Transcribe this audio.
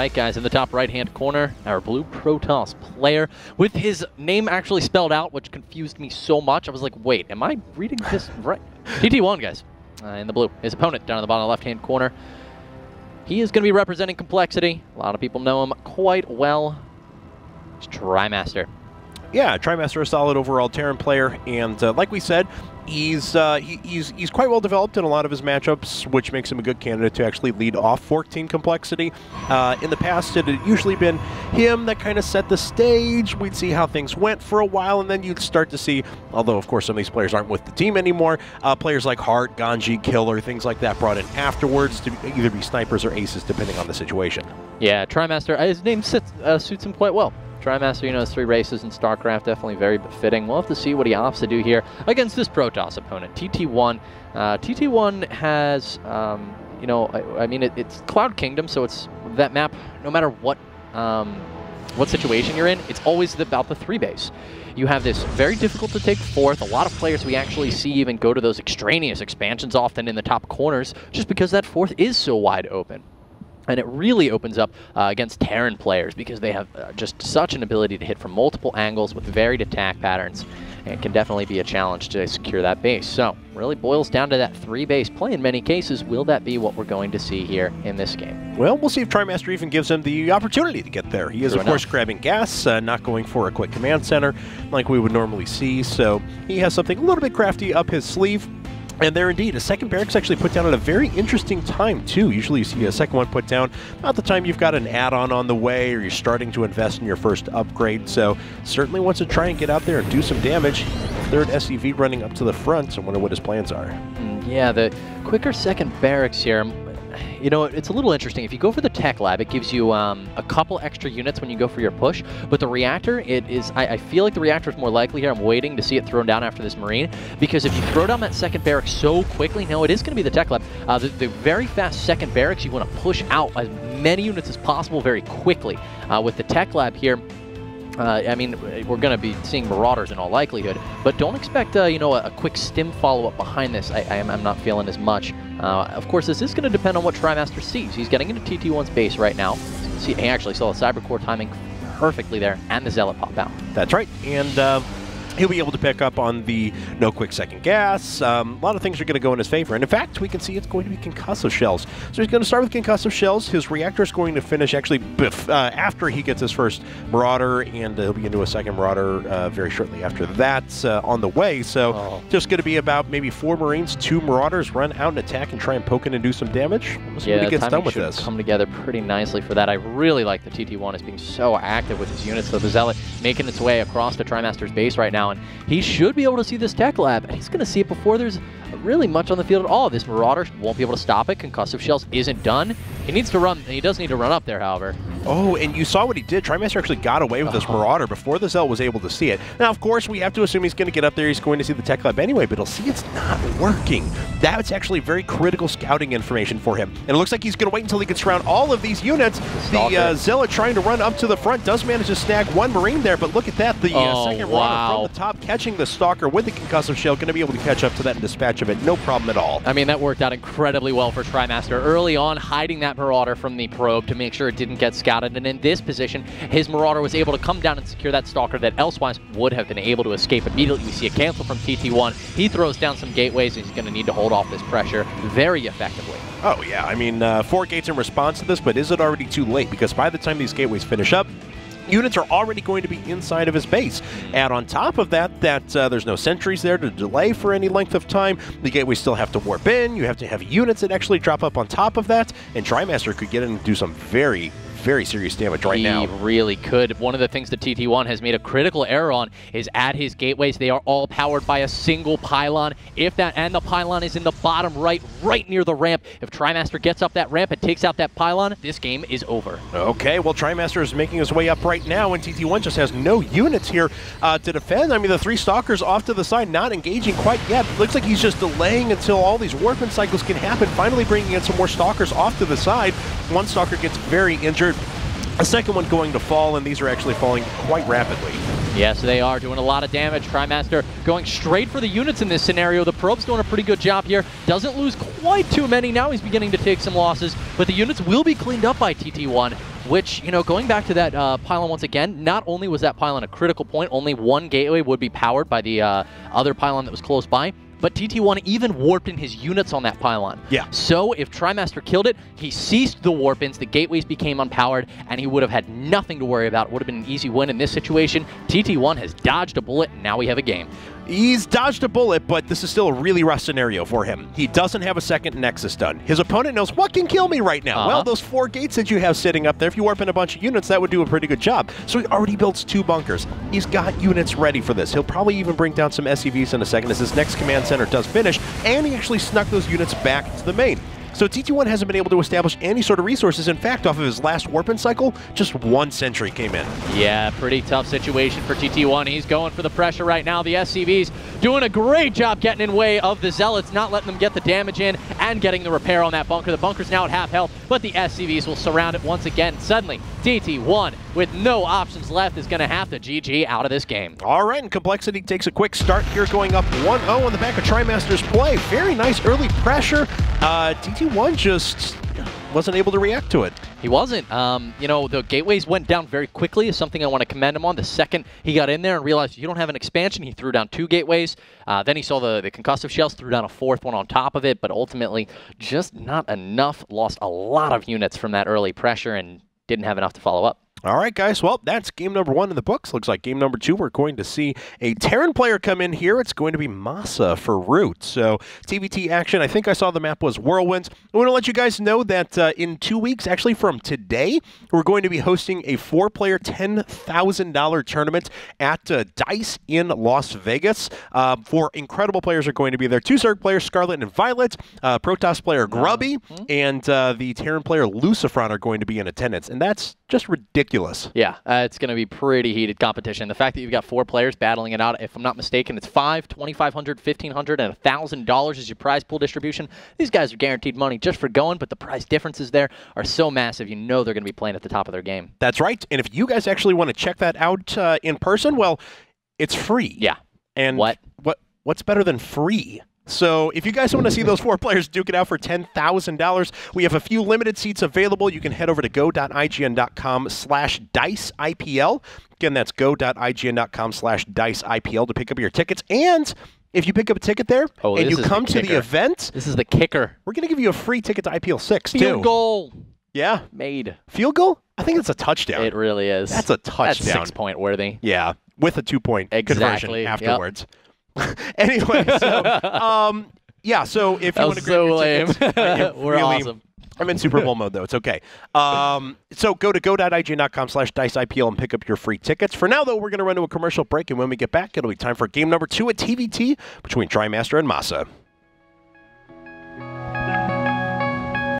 right, guys, in the top right-hand corner, our blue Protoss player with his name actually spelled out, which confused me so much. I was like, wait, am I reading this right? TT1, guys, in the blue. His opponent down in the bottom left-hand corner. He is going to be representing Complexity. A lot of people know him quite well. It's Trimaster. Yeah, Trimaster, a solid overall Terran player, and like we said, he's quite well developed in a lot of his matchups, which makes him a good candidate to actually lead off Fork Team Complexity. In the past, it had usually been him that kind of set the stage. We'd see how things went for a while, and then you'd start to see, although of course some of these players aren't with the team anymore, players like Hart, Ganji, Killer, things like that brought in afterwards to either be snipers or aces, depending on the situation. Yeah, Trimaster, his name suits him quite well. Trimaster, you know, his 3 races in StarCraft, definitely very befitting. We'll have to see what he opts to do here against this Protoss opponent, TT1. TT1 has, you know, I mean, it's Cloud Kingdom, so it's that map, no matter what situation you're in, it's always about the 3 base. You have this very difficult to take fourth. A lot of players we actually see even go to those extraneous expansions often in the top corners just because that fourth is so wide open. And it really opens up against Terran players because they have just such an ability to hit from multiple angles with varied attack patterns. And it can definitely be a challenge to secure that base. So, really boils down to that 3-base play in many cases. Will that be what we're going to see here in this game? Well, we'll see if Trimaster even gives him the opportunity to get there. He is, of course, grabbing gas, not going for a quick command center like we would normally see. So, he has something a little bit crafty up his sleeve. And there indeed, a second barracks actually put down at a very interesting time too. Usually you see a second one put down about the time you've got an add-on on the way or you're starting to invest in your first upgrade. So certainly wants to try and get out there and do some damage. Third SCV running up to the front. I wonder what his plans are. Yeah, the quicker second barracks here. You know, it's a little interesting. If you go for the tech lab, it gives you a couple extra units when you go for your push. But the reactor, I feel like the reactor is more likely here. I'm waiting to see it thrown down after this Marine. Because if you throw down that second barracks so quickly, no, it is going to be the tech lab. The very fast second barracks, you want to push out as many units as possible very quickly. With the tech lab here, I mean, we're going to be seeing Marauders in all likelihood, but don't expect, you know, a quick stim follow-up behind this. I'm not feeling as much. Of course, this is going to depend on what Trimaster sees. He's getting into TT1's base right now. See, he actually saw the Cybercore timing perfectly there, and the Zealot pop out. That's right, and he'll be able to pick up on the no quick second gas. A lot of things are going to go in his favor. And in fact, we can see it's going to be concussive shells. So he's going to start with concussive shells. His reactor is going to finish actually after he gets his first Marauder, and he'll be into a second Marauder very shortly after that on the way. So just going to be about maybe 4 Marines, 2 Marauders, run out and attack and try and poke in and do some damage. We'll see what he gets done with this. Come together pretty nicely for that. I really like the TT1 as being so active with his units. So the Zealot making its way across the Trimaster's base right now. And he should be able to see this tech lab, and he's going to see it before there's really much on the field at all. This Marauder won't be able to stop it. Concussive shells isn't done. He needs to run. He does need to run up there, however. Oh, and you saw what he did. Trimaster actually got away with this Marauder before the Zealot was able to see it. Now, of course, we have to assume he's going to get up there. He's going to see the tech lab anyway, but he'll see it's not working. That's actually very critical scouting information for him. And it looks like he's going to wait until he can surround all of these units. The Zealot trying to run up to the front does manage to snag 1 Marine there, but look at that. The second Marauder from the top catching the Stalker with the concussive shell, going to be able to catch up to that and dispatch of it. No problem at all. I mean, that worked out incredibly well for Trimaster early on, hiding that Marauder from the probe to make sure it didn't get scouted. And in this position, his Marauder was able to come down and secure that Stalker that elsewise would have been able to escape immediately. We see a cancel from TT1. He throws down some gateways, and he's going to need to hold off this pressure very effectively. Oh, yeah. I mean, 4 gates in response to this, but is it already too late? Because by the time these gateways finish up, units are already going to be inside of his base. And on top of that, there's no sentries there to delay for any length of time. The gateways still have to warp in. You have to have units that actually drop up on top of that. And Trimaster could get in and do some very serious damage right now. He really could. One of the things that TT1 has made a critical error on is at his gateways, they are all powered by a single pylon. If that, and the pylon is in the bottom right near the ramp. If Trimaster gets up that ramp and takes out that pylon, this game is over. Okay, well, Trimaster is making his way up right now, and TT1 just has no units here to defend. I mean, the 3 Stalkers off to the side, not engaging quite yet. Looks like he's just delaying until all these warping cycles can happen, finally bringing in some more Stalkers off to the side. 1 Stalker gets very injured. A second one going to fall, and these are actually falling quite rapidly. Yes, they are doing a lot of damage. Trimaster going straight for the units in this scenario. The probe's doing a pretty good job here. Doesn't lose quite too many. Now he's beginning to take some losses, but the units will be cleaned up by TT1. which, you know, going back to that pylon once again, not only was that pylon a critical point, only one gateway would be powered by the other pylon that was close by, but TT1 even warped in his units on that pylon. Yeah. So if Trimaster killed it, he ceased the warp-ins, the gateways became unpowered, and he would have had nothing to worry about. It would have been an easy win in this situation. TT1 has dodged a bullet, and now we have a game. He's dodged a bullet, but this is still a really rough scenario for him. He doesn't have a second Nexus done. His opponent knows what can kill me right now. Well, those 4 gates that you have sitting up there, if you warp in a bunch of units, that would do a pretty good job. So he already builds 2 bunkers. He's got units ready for this. He'll probably even bring down some SCVs in a second as his next command center does finish, and he actually snuck those units back to the main. So TT1 hasn't been able to establish any sort of resources. In fact, off of his last warp-in cycle, just 1 sentry came in. Yeah, pretty tough situation for TT1. He's going for the pressure right now. The SCVs doing a great job getting in way of the Zealots, not letting them get the damage in and getting the repair on that bunker. The bunker's now at half health, but the SCVs will surround it once again. Suddenly, TT1, with no options left, is going to have to GG out of this game. All right, and Complexity takes a quick start here, going up 1-0 on the back of Trimaster's play. Very nice early pressure. TT1 just wasn't able to react to it. He wasn't. You know, the gateways went down very quickly, is something I want to commend him on. The second he got in there and realized you don't have an expansion, he threw down 2 gateways. Then he saw the concussive shells, threw down a 4th one on top of it, but ultimately just not enough. Lost a lot of units from that early pressure and didn't have enough to follow up. All right, guys. Well, that's game number 1 in the books. Looks like game number 2, we're going to see a Terran player come in here. It's going to be Masa for Root. So, TVT action. I think I saw the map was Whirlwinds. I want to let you guys know that in 2 weeks, actually from today, we're going to be hosting a 4-player $10,000 tournament at DICE in Las Vegas. 4 incredible players are going to be there. 2 Zerg players, Scarlet and Violet, Protoss player Grubby, and the Terran player Lucifron are going to be in attendance. And that's just ridiculous. Yeah, it's going to be pretty heated competition. The fact that you've got 4 players battling it out, if I'm not mistaken, it's $500, $2,500, $1,500, and $1,000 is your prize pool distribution. These guys are guaranteed money just for going, but the prize differences there are so massive, you know they're going to be playing at the top of their game. That's right. And if you guys actually want to check that out in person, well, it's free. Yeah. And what's better than free? So if you guys want to see those 4 players duke it out for $10,000, we have a few limited seats available. You can head over to go.ign.com/DiceIPL. Again, that's go.ign.com/DiceIPL to pick up your tickets. And if you pick up a ticket there and you come to the event, this is the kicker. We're going to give you a free ticket to IPL 6 too. Field goal. Yeah. Made. Field goal? I think it's a touchdown. It really is. That's a touchdown. That's 6-point worthy. Yeah, with a 2-point conversion afterwards. Yep. Anyway, so yeah, so if you want to grab your tickets, we're awesome. I'm in Super Bowl mode though. It's okay. So go to go.ign.com/DiceIPL and pick up your free tickets. For now though, we're going to run to a commercial break, and when we get back, it'll be time for game number 2 at TVT between Trimaster and Masa.